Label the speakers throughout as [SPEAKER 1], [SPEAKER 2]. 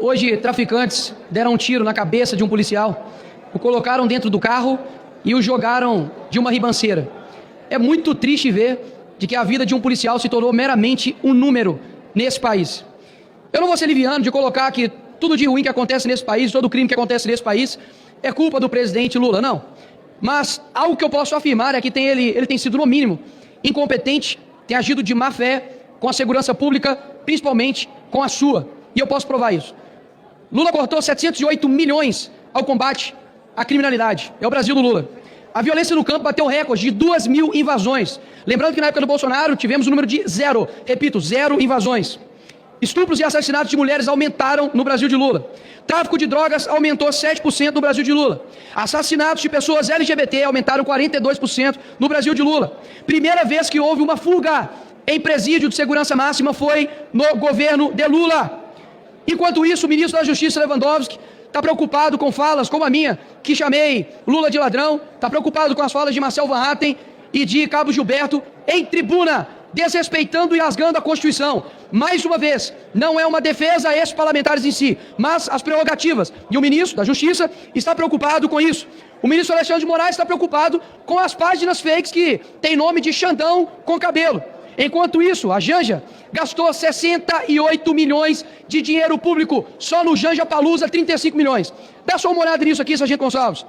[SPEAKER 1] Hoje, traficantes deram um tiro na cabeça de um policial, o colocaram dentro do carro e o jogaram de uma ribanceira. É muito triste ver de que a vida de um policial se tornou meramente um número nesse país. Eu não vou ser liviano de colocar que tudo de ruim que acontece nesse país, todo crime que acontece nesse país, é culpa do presidente Lula, não. Mas algo que eu posso afirmar é que ele tem sido, no mínimo, incompetente, tem agido de má fé com a segurança pública, principalmente com a sua. E eu posso provar isso. Lula cortou 708 milhões ao combate à criminalidade. É o Brasil do Lula. A violência no campo bateu recorde de 2.000 invasões. Lembrando que na época do Bolsonaro tivemos o número de 0, repito, 0 invasões. Estupros e assassinatos de mulheres aumentaram no Brasil de Lula. Tráfico de drogas aumentou 7% no Brasil de Lula. Assassinatos de pessoas LGBT aumentaram 42% no Brasil de Lula. Primeira vez que houve uma fuga em presídio de segurança máxima foi no governo de Lula. Enquanto isso, o ministro da Justiça, Lewandowski, está preocupado com falas como a minha, que chamei Lula de ladrão, está preocupado com as falas de Marcel Van Hatten e de Cabo Gilberto em tribuna, desrespeitando e rasgando a Constituição. Mais uma vez, não é uma defesa a esses parlamentares em si, mas as prerrogativas. E o ministro da Justiça está preocupado com isso. O ministro Alexandre de Moraes está preocupado com as páginas fakes que têm nome de Xandão com cabelo. Enquanto isso, a Janja gastou 68 milhões de dinheiro público, só no Janja Palusa 35 milhões. Dá só uma olhada nisso aqui, Sargento Gonçalves.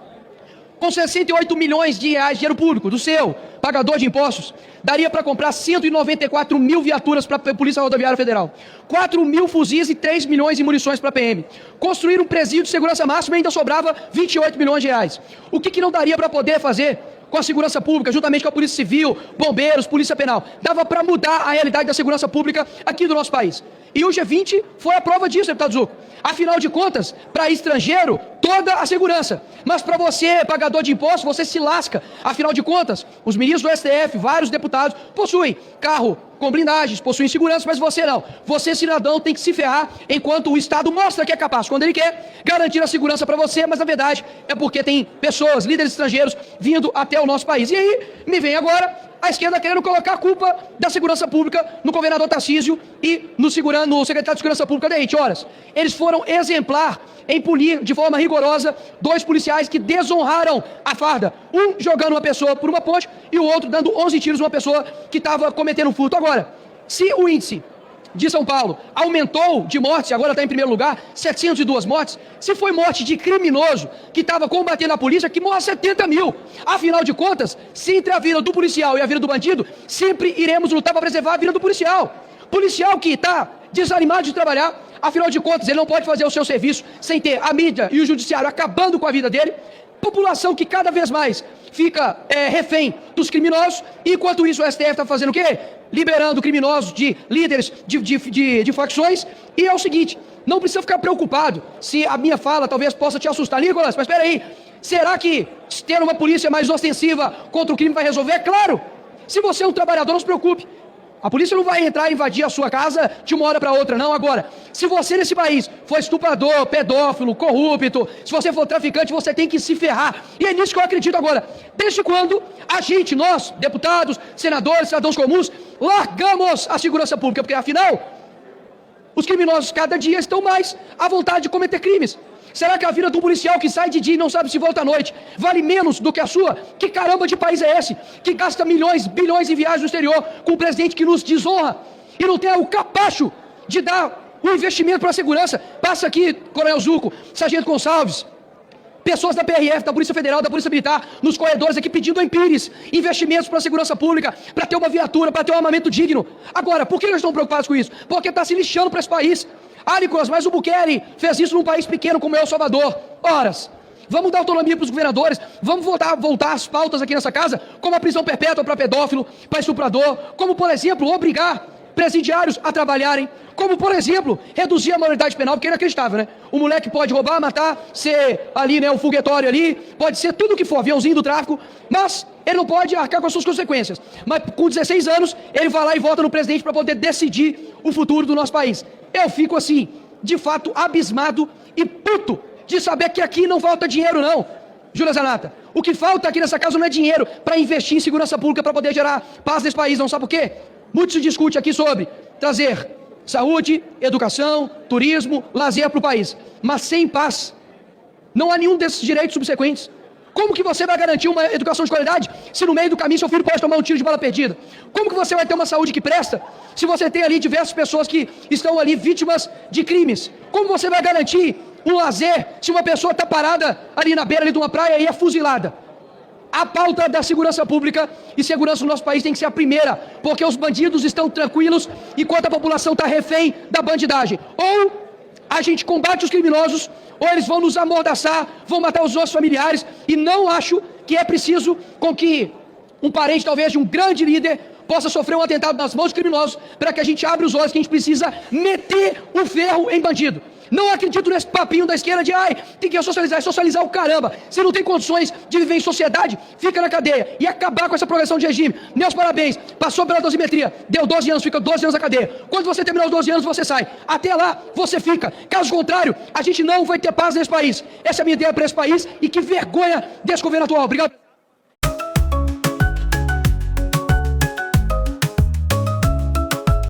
[SPEAKER 1] Com 68 milhões de reais de dinheiro público, do seu pagador de impostos, daria para comprar 194 mil viaturas para a Polícia Rodoviária Federal, 4 mil fuzis e 3 milhões de munições para a PM. Construir um presídio de segurança máxima e ainda sobrava 28 milhões de reais. O que não daria para poder fazer com a segurança pública, juntamente com a Polícia Civil, bombeiros, Polícia Penal? Dava para mudar a realidade da segurança pública aqui do nosso país. E o G20 foi a prova disso, deputado Zucco. Afinal de contas, para estrangeiro, toda a segurança. Mas para você, pagador de impostos, você se lasca. Afinal de contas, os ministros do STF, vários deputados, possuem carro com blindagens, possuem segurança, mas você não. Você, cidadão, tem que se ferrar enquanto o Estado mostra que é capaz, quando ele quer garantir a segurança para você, mas na verdade é porque tem pessoas, líderes estrangeiros, vindo até o nosso país. E aí, me vem agora a esquerda querendo colocar a culpa da segurança pública no governador Tarcísio e no secretário de Segurança Pública Derrite. Horas. Eles foram exemplar em punir de forma rigorosa 2 policiais que desonraram a farda. Um jogando uma pessoa por uma ponte e o outro dando 11 tiros numa pessoa que estava cometendo um furto. Agora, se o índice de São Paulo aumentou de mortes, agora está em primeiro lugar, 702 mortes. Se foi morte de criminoso que estava combatendo a polícia, que morra 70 mil. Afinal de contas, se entre a vida do policial e a vida do bandido, sempre iremos lutar para preservar a vida do policial. Policial que está desanimado de trabalhar, afinal de contas, ele não pode fazer o seu serviço sem ter a mídia e o judiciário acabando com a vida dele. População que cada vez mais fica refém dos criminosos, enquanto isso o STF está fazendo o quê? Liberando criminosos de líderes de facções. E é o seguinte, não precisa ficar preocupado se a minha fala talvez possa te assustar. Nicolas, mas espera aí, será que ter uma polícia mais ostensiva contra o crime vai resolver? Claro! Se você é um trabalhador, não se preocupe. A polícia não vai entrar e invadir a sua casa de uma hora para outra, não. Agora, se você nesse país for estuprador, pedófilo, corrupto, se você for traficante, você tem que se ferrar. E é nisso que eu acredito agora. Desde quando a gente, nós, deputados, senadores, cidadãos comuns, largamos a segurança pública? Porque, afinal, os criminosos cada dia estão mais à vontade de cometer crimes. Será que a vida de um policial que sai de dia e não sabe se volta à noite vale menos do que a sua? Que caramba de país é esse? Que gasta milhões, bilhões em viagens no exterior com um presidente que nos desonra e não tem o capacho de dar um investimento para a segurança? Passa aqui, Coronel Zucco, Sargento Gonçalves, pessoas da PRF, da Polícia Federal, da Polícia Militar, nos corredores aqui pedindo em Pires investimentos para a segurança pública, para ter uma viatura, para ter um armamento digno. Agora, por que eles estão preocupados com isso? Porque está se lixando para esse país. Ah, Nicolas, mas o Bukele fez isso num país pequeno como é El Salvador. Horas, vamos dar autonomia para os governadores, vamos voltar às pautas aqui nessa casa, como a prisão perpétua para pedófilo, para estuprador, como, por exemplo, obrigar presidiários a trabalharem, como, por exemplo, reduzir a maioridade penal, porque é inacreditável, né? O moleque pode roubar, matar, ser ali, né, um foguetório ali, pode ser tudo o que for, aviãozinho do tráfico, mas ele não pode arcar com as suas consequências. Mas com 16 anos, ele vai lá e vota no presidente para poder decidir o futuro do nosso país. Eu fico assim, de fato, abismado e puto de saber que aqui não falta dinheiro, não. Júlia Zanata, o que falta aqui nessa casa não é dinheiro para investir em segurança pública para poder gerar paz nesse país, não sabe por quê? Muito se discute aqui sobre trazer saúde, educação, turismo, lazer para o país. Mas sem paz, não há nenhum desses direitos subsequentes. Como que você vai garantir uma educação de qualidade se no meio do caminho seu filho pode tomar um tiro de bala perdida? Como que você vai ter uma saúde que presta se você tem ali diversas pessoas que estão ali vítimas de crimes? Como você vai garantir um lazer se uma pessoa está parada ali na beira ali de uma praia e é fuzilada? A pauta da segurança pública e segurança no nosso país tem que ser a primeira, porque os bandidos estão tranquilos enquanto a população está refém da bandidagem. Ou a gente combate os criminosos, ou eles vão nos amordaçar, vão matar os nossos familiares, e não acho que é preciso com que um parente, talvez, de um grande líder, possa sofrer um atentado nas mãos de criminosos, para que a gente abra os olhos que a gente precisa meter o ferro em bandido. Não acredito nesse papinho da esquerda de tem que socializar, é socializar o caramba. Se não tem condições de viver em sociedade, fica na cadeia e acabar com essa progressão de regime. Meus parabéns, passou pela dosimetria, deu 12 anos, fica 12 anos na cadeia. Quando você terminar os 12 anos, você sai. Até lá, você fica. Caso contrário, a gente não vai ter paz nesse país. Essa é a minha ideia para esse país e que vergonha desse governo atual. Obrigado.